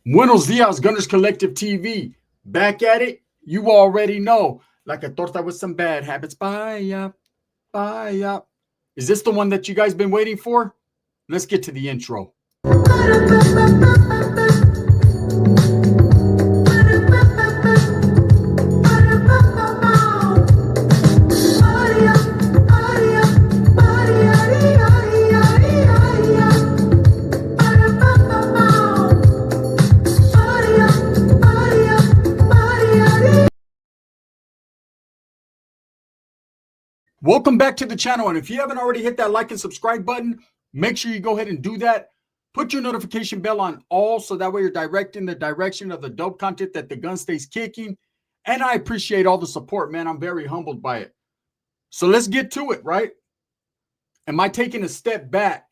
Buenos dias, Gunners Collective TV. Back at it. You already know. Like a torta with some bad habits. Bye, bye. Is this the one that you guys been waiting for? Let's get to the intro. Welcome back to the channel, and if you haven't already hit that like and subscribe button, make sure you go ahead and do that. Put your notification bell on all so that way you're directing the direction of the dope content that the gun stays kicking. And I appreciate all the support, man. I'm very humbled by it. So let's get to it, right? Am I taking a step back?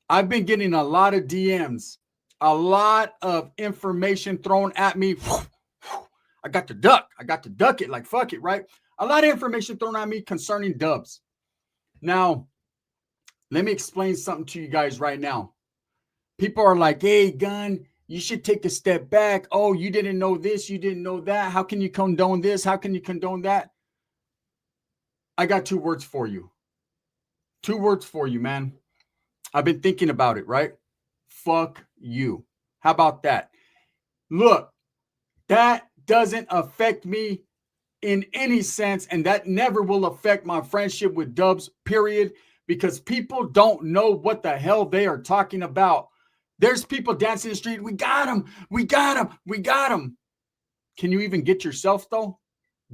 I've been getting a lot of DMs, a lot of information thrown at me. I got to duck. I got to duck it like fuck it, right? A lot of information thrown at me concerning dubs. Now, let me explain something to you guys right now. People are like, hey, Gun, you should take a step back. Oh, you didn't know this. You didn't know that. How can you condone this? How can you condone that? I got two words for you. Two words for you, man. I've been thinking about it, right? Fuck you. How about that? Look, that doesn't affect me in any sense, and that never will affect my friendship with dubs, period, because people don't know what the hell they are talking about. There's people dancing in the street. We got him. We got him. We got him. Can you even get yourself, though?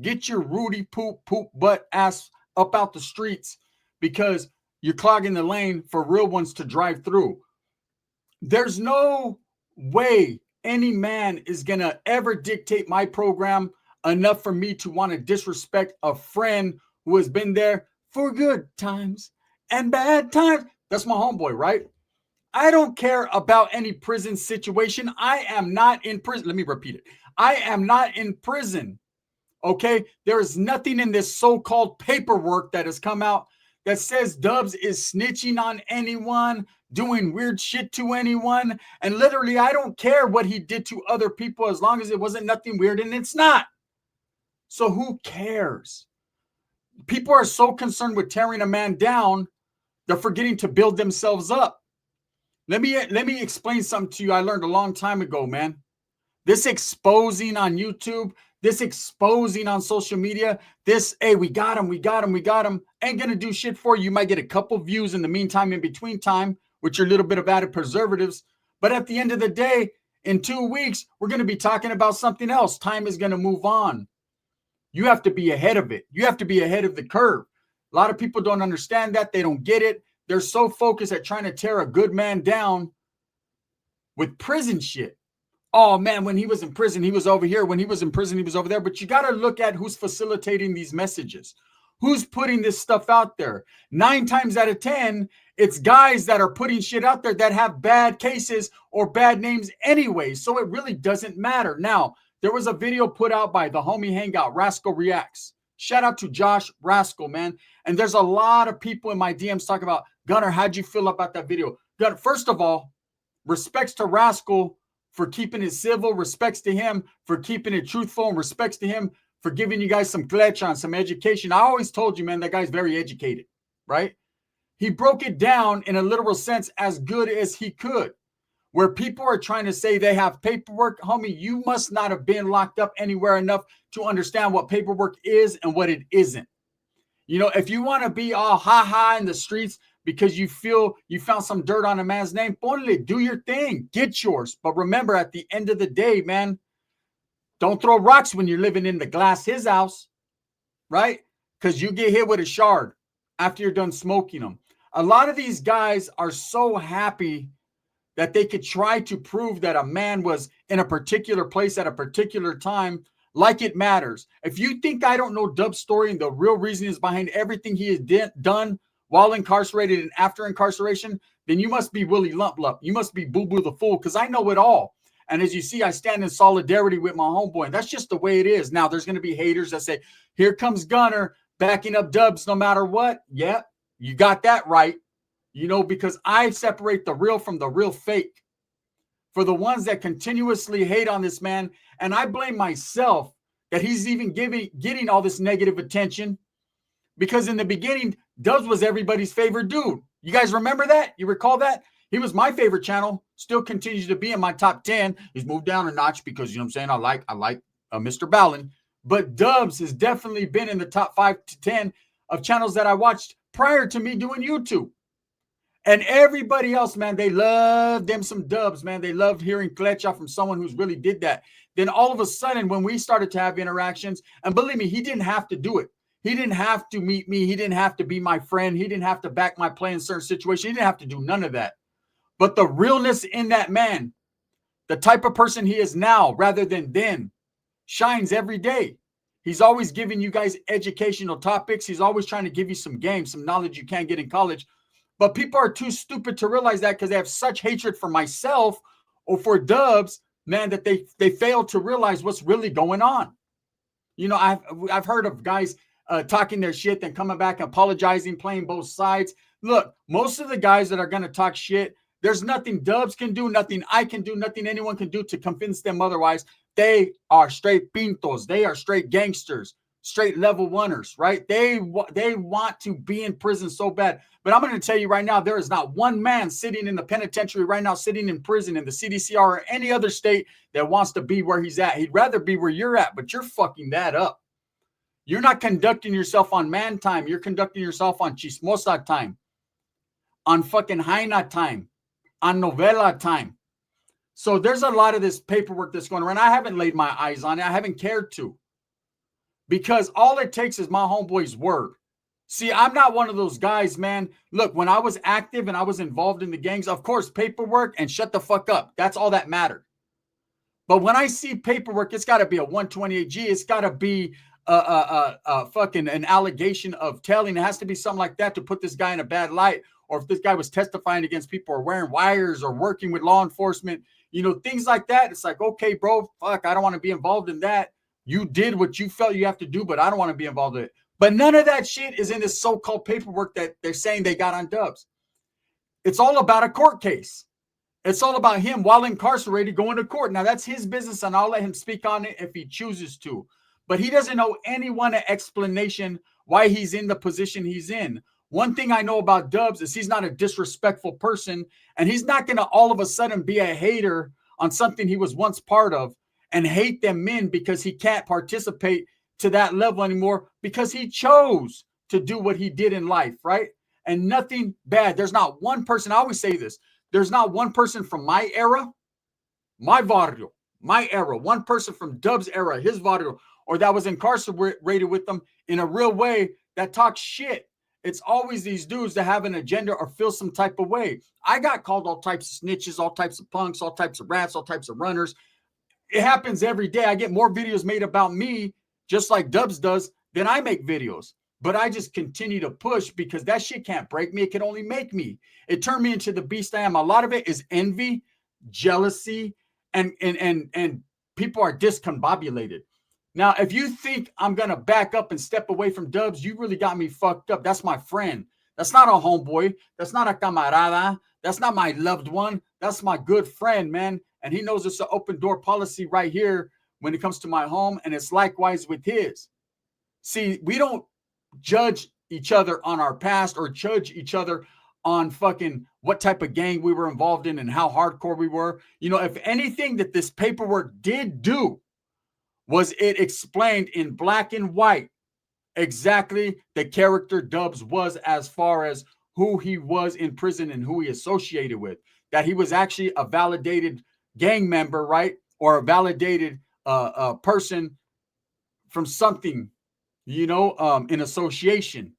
Get your Rudy poop butt ass up out the streets, because you're clogging the lane for real ones to drive through. There's no way any man is going to ever dictate my program enough for me to want to disrespect a friend who has been there for good times and bad times. That's my homeboy, right? I don't care about any prison situation. I am not in prison. Let me repeat it. I am not in prison. Okay? There is nothing in this so-called paperwork that has come out that says Dubs is snitching on anyone, doing weird shit to anyone. And literally, I don't care what he did to other people as long as it wasn't nothing weird, and it's not. So who cares? People are so concerned with tearing a man down, they're forgetting to build themselves up. Let me explain something to you I learned a long time ago, man. This exposing on YouTube, this exposing on social media, this, hey, we got him, ain't gonna do shit for you. You might get a couple views in the meantime, in between time, with your little bit of added preservatives. But at the end of the day, in 2 weeks, we're gonna be talking about something else. Time is gonna move on. You have to be ahead of it. You have to be ahead of the curve. A lot of people don't understand that. They don't get it. They're so focused at trying to tear a good man down with prison shit. Oh, man, when he was in prison, he was over here. When he was in prison, he was over there. But you got to look at who's facilitating these messages. Who's putting this stuff out there? 9 times out of 10, it's guys that are putting shit out there that have bad cases or bad names anyway. So it really doesn't matter. Now, there was a video put out by the homie Hangout, Rascal Reacts. Shout out to Josh Rascal, man. And there's a lot of people in my DMs talking about, Gunner, how'd you feel about that video? Gunner, first of all, respects to Rascal for keeping it civil, respects to him for keeping it truthful, and respects to him for giving you guys some glitch on some education. I always told you, man, that guy's very educated, right? He broke it down in a literal sense as good as he could. Where people are trying to say they have paperwork, homie, you must not have been locked up anywhere enough to understand what paperwork is and what it isn't. You know, if you want to be all ha-ha in the streets because you feel you found some dirt on a man's name, ponle, do your thing, get yours. But remember, at the end of the day, man, don't throw rocks when you're living in the glass his house, right? Because you get hit with a shard after you're done smoking them. A lot of these guys are so happy that they could try to prove that a man was in a particular place at a particular time, like it matters. If you think I don't know Dub's story and the real reason is behind everything he has done while incarcerated and after incarceration, then you must be Willie Lump Lump. You must be Boo Boo the Fool, because I know it all. And as you see, I stand in solidarity with my homeboy, and that's just the way it is. Now, there's going to be haters that say, here comes Gunner backing up Dubs no matter what. Yeah, you got that right. You know, because I separate the real from the real fake. for the ones that continuously hate on this man. And I blame myself that he's even getting all this negative attention, because in the beginning, Dubs was everybody's favorite dude. You guys remember that? You recall that? He was my favorite channel, still continues to be in my top 10. He's moved down a notch because, you know what I'm saying, I like Mr. Ballin. But Dubs has definitely been in the top 5 to 10 of channels that I watched prior to me doing YouTube. And everybody else, man, they loved them some Dubs, man. They loved hearing Klecha from someone who's really did that. Then all of a sudden, when we started to have interactions, and believe me, he didn't have to do it. He didn't have to meet me. He didn't have to be my friend. He didn't have to back my play in certain situations. He didn't have to do none of that. But the realness in that man, the type of person he is now rather than then, shines every day. He's always giving you guys educational topics. He's always trying to give you some game, some knowledge you can't get in college. But people are too stupid to realize that, because they have such hatred for myself or for Dubs, man, that they fail to realize what's really going on. You know, I've heard of guys talking their shit, then coming back, apologizing, playing both sides. Look, most of the guys that are going to talk shit, there's nothing Dubs can do, nothing I can do, nothing anyone can do to convince them otherwise. They are straight pintos. They are straight gangsters, straight level oneers, right? They want to be in prison so bad. But I'm going to tell you right now, there is not one man sitting in the penitentiary right now, sitting in prison in the CDCR or any other state that wants to be where he's at. He'd rather be where you're at, but you're fucking that up. You're not conducting yourself on man time. You're conducting yourself on chismosa time, on fucking Jaina time, on novela time. So there's a lot of this paperwork that's going around. I haven't laid my eyes on it. I haven't cared to, because all it takes is my homeboy's word. See, I'm not one of those guys, man. Look, when I was active and I was involved in the gangs, of course, paperwork and shut the fuck up. That's all that mattered. But when I see paperwork, it's got to be a 128G. It's got to be fucking an allegation of telling. It has to be something like that to put this guy in a bad light. Or if this guy was testifying against people or wearing wires or working with law enforcement, you know, things like that. It's like, okay, bro, fuck, I don't want to be involved in that. You did what you felt you have to do, but I don't want to be involved in it. But none of that shit is in this so-called paperwork that they're saying they got on Dubs. It's all about a court case. It's all about him while incarcerated going to court. Now, that's his business, and I'll let him speak on it if he chooses to. But he doesn't owe anyone an explanation why he's in the position he's in. One thing I know about Dubs is he's not a disrespectful person, and he's not going to all of a sudden be a hater on something he was once part of and hate them men because he can't participate to that level anymore, because he chose to do what he did in life, right? And nothing bad. There's not one person, I always say this, there's not one person from my era, my barrio, my era, one person from Dubs' era, his barrio, or that was incarcerated with them in a real way that talks shit. It's always these dudes that have an agenda or feel some type of way. I got called all types of snitches, all types of punks, all types of rats, all types of runners. It happens every day. I get more videos made about me, just like Dubs does, than I make videos. But I just continue to push because that shit can't break me. It can only make me. It turned me into the beast I am. A lot of it is envy, jealousy, and people are discombobulated. Now, if you think I'm going to back up and step away from Dubs, you really got me fucked up. That's my friend. That's not a homeboy. That's not a camarada. That's not my loved one. That's my good friend, man. And he knows it's an open door policy right here when it comes to my home, and it's likewise with his. See, we don't judge each other on our past or judge each other on fucking what type of gang we were involved in and how hardcore we were. You know, if anything that this paperwork did do was it explained in black and white exactly the character Dubs was as far as who he was in prison and who he associated with, that he was actually a validated gang member, right? Or a validated person from something, you know, in association.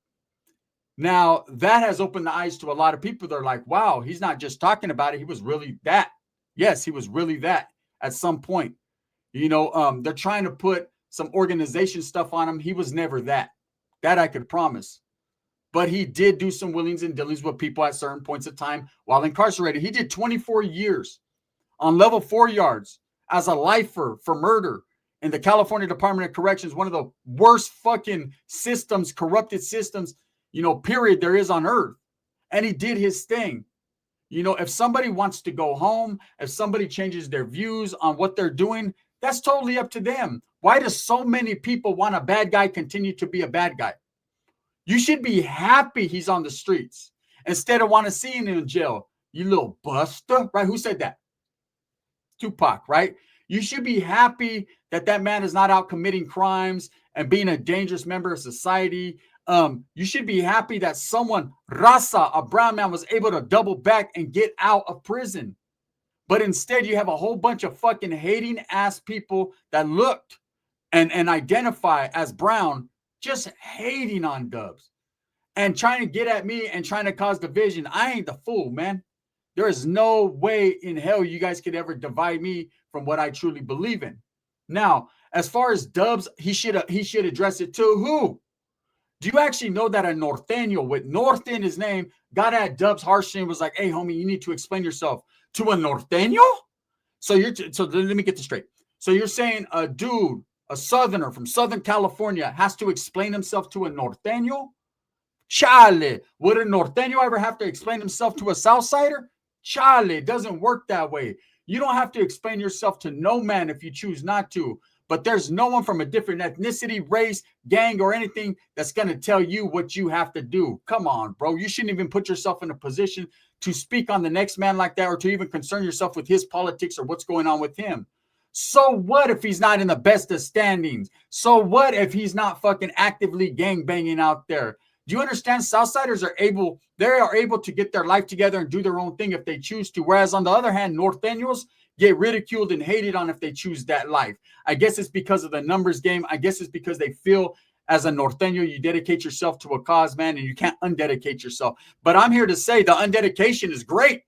Now, that has opened the eyes to a lot of people. They're like, wow, he's not just talking about it. He was really that. Yes, he was really that at some point. You know, they're trying to put some organization stuff on him. He was never that. That I could promise. But he did do some willings and dealings with people at certain points of time while incarcerated. He did 24 years on level 4 yards as a lifer for murder in the California Department of Corrections, one of the worst fucking systems, corrupted systems, you know, period, there is on earth. And he did his thing. You know, if somebody wants to go home, if somebody changes their views on what they're doing, that's totally up to them. Why do so many people want a bad guy continue to be a bad guy? You should be happy he's on the streets instead of want to see him in jail. You little buster, right? Who said that? Tupac, right? You should be happy that that man is not out committing crimes and being a dangerous member of society. You should be happy that someone, Raza, a brown man, was able to double back and get out of prison. But instead, you have a whole bunch of fucking hating ass people that looked and identify as brown, just hating on Dubs and trying to get at me and trying to cause division. I ain't the fool, man. There is no way in hell you guys could ever divide me from what I truly believe in. Now, as far as Dubs, he should address it to who? Do you actually know that a Norteño with North in his name got at Dubs harshly and was like, hey, homie, you need to explain yourself to a Norteño? So let me get this straight. So you're saying a dude, a Southerner from Southern California has to explain himself to a Norteño? Chale. Would a Norteño ever have to explain himself to a Southsider? Chale. It doesn't work that way. You don't have to explain yourself to no man if you choose not to. But there's no one from a different ethnicity, race, gang, or anything that's going to tell you what you have to do. Come on, bro. You shouldn't even put yourself in a position to speak on the next man like that or to even concern yourself with his politics or what's going on with him. So what if he's not in the best of standings? So what if he's not fucking actively gang banging out there? Do you understand? Southsiders are able to get their life together and do their own thing if they choose to. Whereas on the other hand, Norteños get ridiculed and hated on if they choose that life. I guess it's because of the numbers game. I guess it's because they feel as a Norteño, you dedicate yourself to a cause, man, and you can't undedicate yourself. But I'm here to say the undedication is great.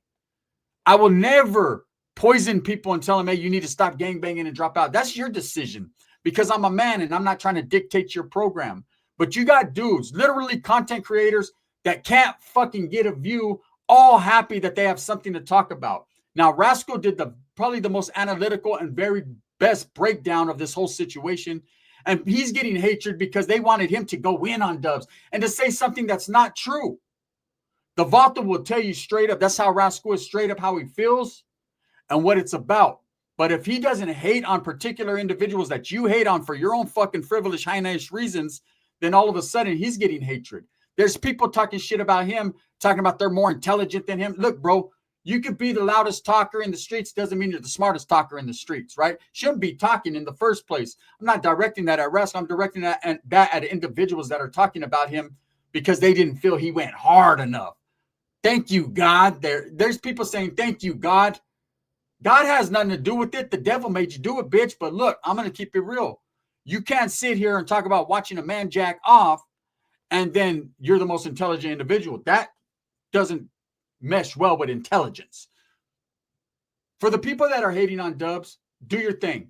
I will never poison people and tell them, hey, you need to stop gangbanging and drop out. That's your decision because I'm a man and I'm not trying to dictate your program. But you got dudes, literally content creators that can't fucking get a view, all happy that they have something to talk about. Now, Rascal did probably the most analytical and very best breakdown of this whole situation. And he's getting hatred because they wanted him to go in on Dubs and to say something that's not true. The Vato will tell you straight up. That's how Rascal is, straight up how he feels and what it's about. But if he doesn't hate on particular individuals that you hate on for your own fucking frivolous, high-nice reasons, then all of a sudden he's getting hatred. There's people talking shit about him, talking about they're more intelligent than him. Look, bro, you could be the loudest talker in the streets. Doesn't mean you're the smartest talker in the streets, right? Shouldn't be talking in the first place. I'm not directing that at Rascal. I'm directing that at individuals that are talking about him because they didn't feel he went hard enough. Thank you, God. There's people saying, thank you, God. God has nothing to do with it. The devil made you do it, bitch. But look, I'm going to keep it real. You can't sit here and talk about watching a man jack off and then you're the most intelligent individual. That doesn't mesh well with intelligence. For the people that are hating on Dubs, do your thing.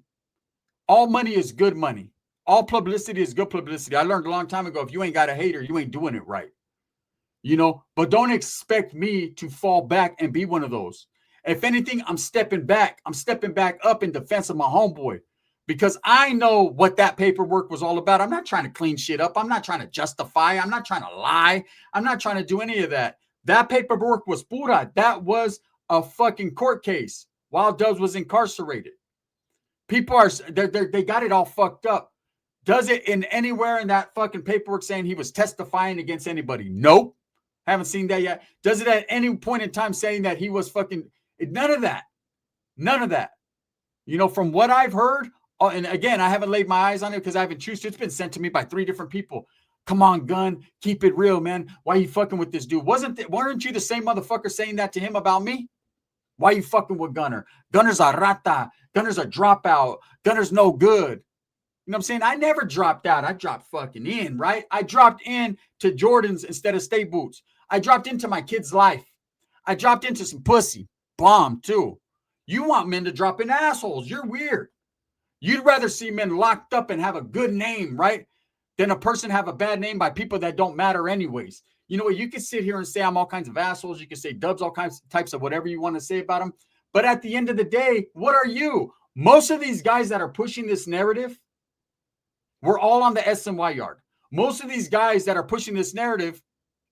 All money is good money. All publicity is good publicity. I learned a long time ago, if you ain't got a hater, you ain't doing it right. You know, but don't expect me to fall back and be one of those. If anything, I'm stepping back. I'm stepping back up in defense of my homeboy. Because I know what that paperwork was all about. I'm not trying to clean shit up. I'm not trying to justify. I'm not trying to lie. I'm not trying to do any of that. That paperwork was pura. That was a fucking court case while Dubs was incarcerated. People they got it all fucked up. Does it in anywhere in that fucking paperwork saying he was testifying against anybody? Nope. Haven't seen that yet. Does it at any point in time saying that he was fucking, none of that. None of that. You know, from what I've heard, and again, I haven't laid my eyes on it because I haven't chosen to. It's been sent to me by 3 different people. Come on, Gun. Keep it real, man. Why are you fucking with this dude? Weren't you the same motherfucker saying that to him about me? Why are you fucking with Gunner? Gunner's a rata. Gunner's a dropout. Gunner's no good. You know what I'm saying? I never dropped out. I dropped fucking in, right? I dropped in to Jordans instead of Stay Boots. I dropped into my kid's life. I dropped into some pussy. Bomb, too. You want men to drop in assholes. You're weird. You'd rather see men locked up and have a good name, right? Than a person have a bad name by people that don't matter anyways. You know what? You can sit here and say I'm all kinds of assholes. You can say Dubs, all kinds of types of whatever you want to say about them. But at the end of the day, what are you? Most of these guys that are pushing this narrative, we're all on the SNY yard. Most of these guys that are pushing this narrative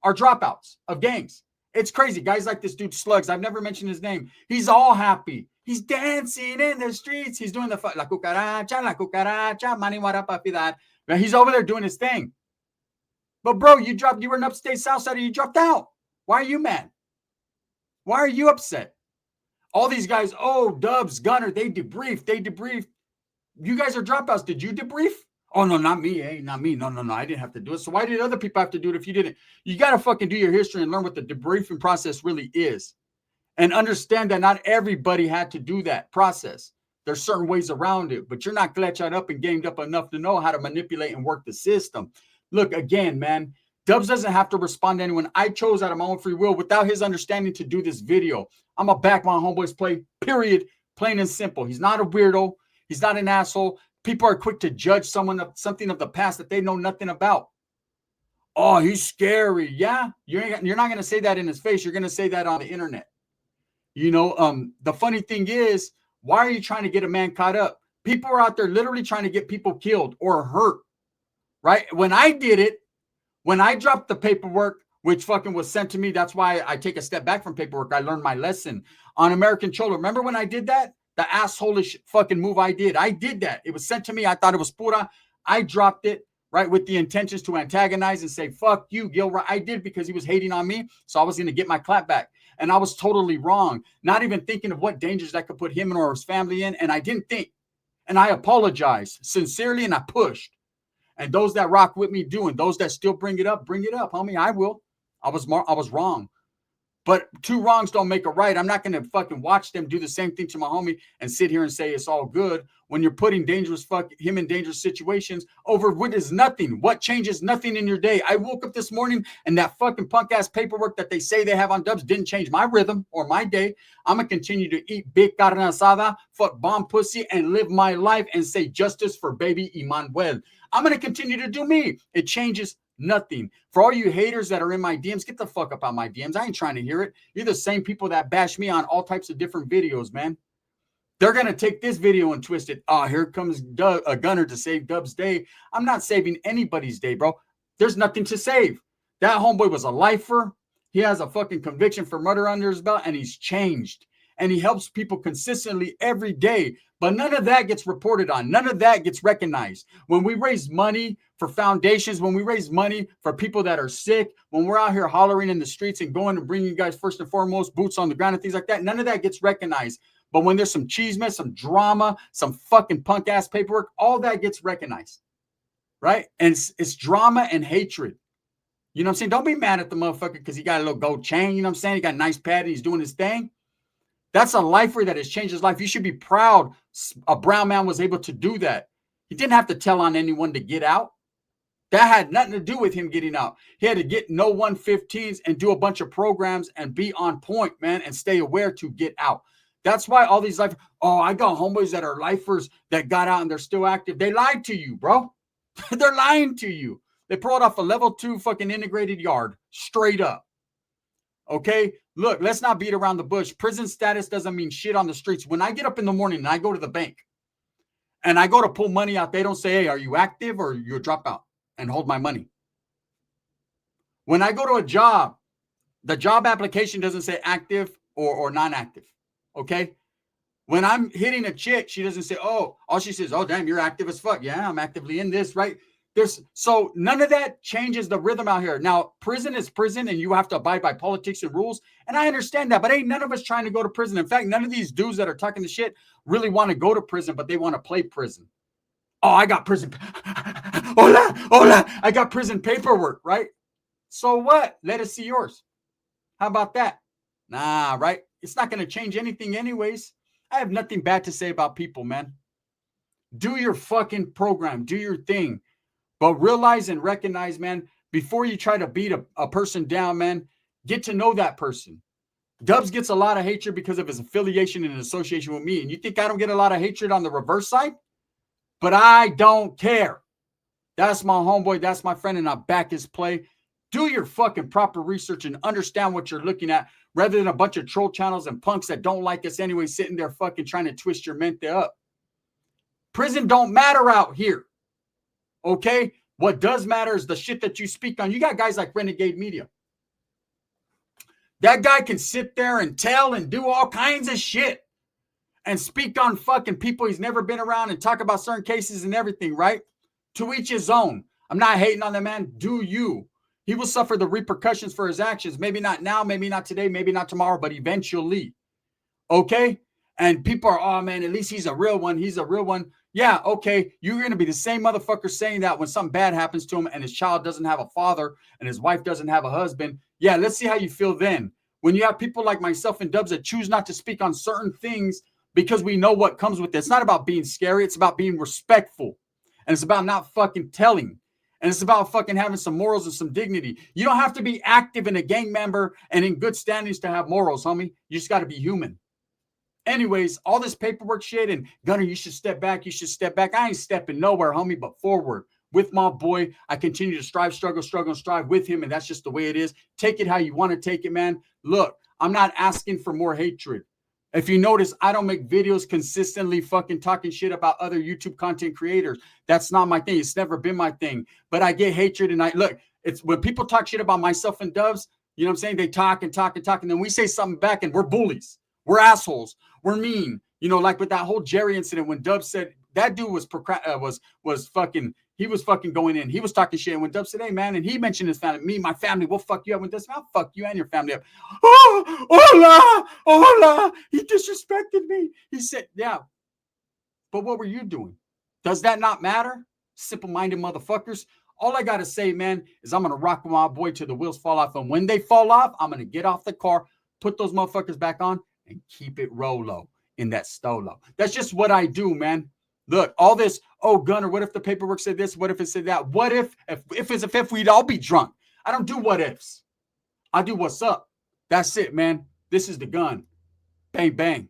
are dropouts of gangs. It's crazy. Guys like this dude Slugs, I've never mentioned his name. He's all happy. He's dancing in the streets. He's doing the la cucaracha, mani warapapidad. He's over there doing his thing. But bro, you were in upstate South Side and you dropped out. Why are you mad? Why are you upset? All these guys, oh, Dubs, Gunner, they debriefed. You guys are dropouts. Did you debrief? Oh, no, not me, not me. No, I didn't have to do it. So why did other people have to do it if you didn't? You got to fucking do your history and learn what the debriefing process really is. And understand that not everybody had to do that process. There's certain ways around it, but you're not glitched up and gamed up enough to know how to manipulate and work the system. Look, again, man, Dubs doesn't have to respond to anyone. I chose out of my own free will without his understanding to do this video. I'm a back my homeboys play, period, plain and simple. He's not a weirdo. He's not an asshole. People are quick to judge someone of something of the past that they know nothing about. Oh, he's scary. Yeah, you're not going to say that in his face. You're going to say that on the internet. You know, the funny thing is, why are you trying to get a man caught up? People are out there literally trying to get people killed or hurt, right? When I did it, when I dropped the paperwork, which fucking was sent to me, that's why I take a step back from paperwork. I learned my lesson on American Cholo. Remember when I did that? The asshole-ish fucking move I did. I did that. It was sent to me. I thought it was pura. I dropped it, right, with the intentions to antagonize and say, fuck you, Gilroy. I did because he was hating on me, so I was going to get my clap back. And I was totally wrong, not even thinking of what dangers that could put him or his family in. And I didn't think. And I apologized sincerely, and I pushed. And those that rock with me do, and those that still bring it up, homie. I will. I was wrong. But two wrongs don't make a right. I'm not going to fucking watch them do the same thing to my homie and sit here and say it's all good when you're putting him in dangerous situations over what is nothing. What changes nothing in your day? I woke up this morning and that fucking punk ass paperwork that they say they have on Dubs didn't change my rhythm or my day. I'm going to continue to eat big carne asada, fuck bomb pussy, and live my life and say justice for baby Emmanuel. I'm going to continue to do me. It changes nothing. For all you haters that are in my DMs, get the fuck up on my DMs. I ain't trying to hear it. You're the same people that bash me on all types of different videos, man. They're going to take this video and twist it. Oh, here comes a Gunner to save Dub's day. I'm not saving anybody's day, bro. There's nothing to save. That homeboy was a lifer. He has a fucking conviction for murder under his belt, and he's changed. And he helps people consistently every day. But none of that gets reported on. None of that gets recognized. When we raise money for foundations, when we raise money for people that are sick, when we're out here hollering in the streets and going and bringing you guys first and foremost boots on the ground and things like that, none of that gets recognized. But when there's some cheeseman, some drama, some fucking punk ass paperwork, all that gets recognized, right? And it's drama and hatred. You know what I'm saying? Don't be mad at the motherfucker because he got a little gold chain. You know what I'm saying? He got a nice pad and he's doing his thing. That's a lifer that has changed his life. You should be proud a brown man was able to do that. He didn't have to tell on anyone to get out. That had nothing to do with him getting out. He had to get no 115s and do a bunch of programs and be on point, man, and stay aware to get out. That's why all these lifers, oh, I got homeboys that are lifers that got out and they're still active. They lied to you, bro. They're lying to you. They pulled off a level 2 fucking integrated yard straight up. Okay, look, let's not beat around the bush. Prison status doesn't mean shit on the streets. When I get up in the morning and I go to the bank and I go to pull money out, they don't say, hey, are you active or you're a dropout, and hold my money. When I go to a job, the job application doesn't say active or non-active. Okay. When I'm hitting a chick, she doesn't say, oh, all she says, oh, damn, you're active as fuck. Yeah, I'm actively in this, right? So none of that changes the rhythm out here. Now, prison is prison and you have to abide by politics and rules. And I understand that, but ain't none of us trying to go to prison. In fact, none of these dudes that are talking the shit really want to go to prison, but they want to play prison. Oh, I got prison. Hola. I got prison paperwork, right? So what? Let us see yours. How about that? Nah, right? It's not going to change anything anyways. I have nothing bad to say about people, man. Do your fucking program. Do your thing. But realize and recognize, man, before you try to beat a person down, man, get to know that person. Dubs gets a lot of hatred because of his affiliation and association with me. And you think I don't get a lot of hatred on the reverse side? But I don't care. That's my homeboy. That's my friend. And I back his play. Do your fucking proper research and understand what you're looking at rather than a bunch of troll channels and punks that don't like us anyway, sitting there fucking trying to twist your mente up. Prison don't matter out here. Okay? What does matter is the shit that you speak on. You got guys like Renegade Media. That guy can sit there and tell and do all kinds of shit and speak on fucking people he's never been around and talk about certain cases and everything, right? To each his own. I'm not hating on the man. Do you? He will suffer the repercussions for his actions. Maybe not now, maybe not today, maybe not tomorrow, but eventually. Okay? And people are, oh man, at least he's a real one. He's a real one. Yeah, okay. You're going to be the same motherfucker saying that when something bad happens to him and his child doesn't have a father and his wife doesn't have a husband. Yeah, let's see how you feel then. When you have people like myself and Dubs that choose not to speak on certain things because we know what comes with it. It's not about being scary. It's about being respectful. And it's about not fucking telling. And it's about fucking having some morals and some dignity. You don't have to be active and a gang member and in good standings to have morals, homie. You just got to be human. Anyways, all this paperwork shit and Gunner, you should step back. You should step back. I ain't stepping nowhere, homie, but forward. With my boy, I continue to strive, struggle, and strive with him. And that's just the way it is. Take it how you want to take it, man. Look, I'm not asking for more hatred. If you notice, I don't make videos consistently fucking talking shit about other YouTube content creators. That's not my thing. It's never been my thing. But I get hatred and look, it's when people talk shit about myself and Dubs, you know what I'm saying? They talk and talk and talk. And then we say something back and we're bullies. We're assholes. We're mean. You know, like with that whole Jerry incident when Dubs said that dude was fucking, he was fucking going in. He was talking shit. And when Dubs said, hey, man, and he mentioned his family, me, my family, we'll fuck you up. When Dubs said, I'll fuck you and your family up. Oh, hola, hola. He disrespected me. He said, yeah. But what were you doing? Does that not matter? Simple-minded motherfuckers. All I got to say, man, is I'm going to rock with my boy till the wheels fall off. And when they fall off, I'm going to get off the car, put those motherfuckers back on, and keep it Rolo in that Stolo. That's just what I do, man. Look, all this, oh, Gunner, what if the paperwork said this? What if it said that? What if we'd all be drunk? I don't do what ifs. I do what's up. That's it, man. This is the gun. Bang, bang.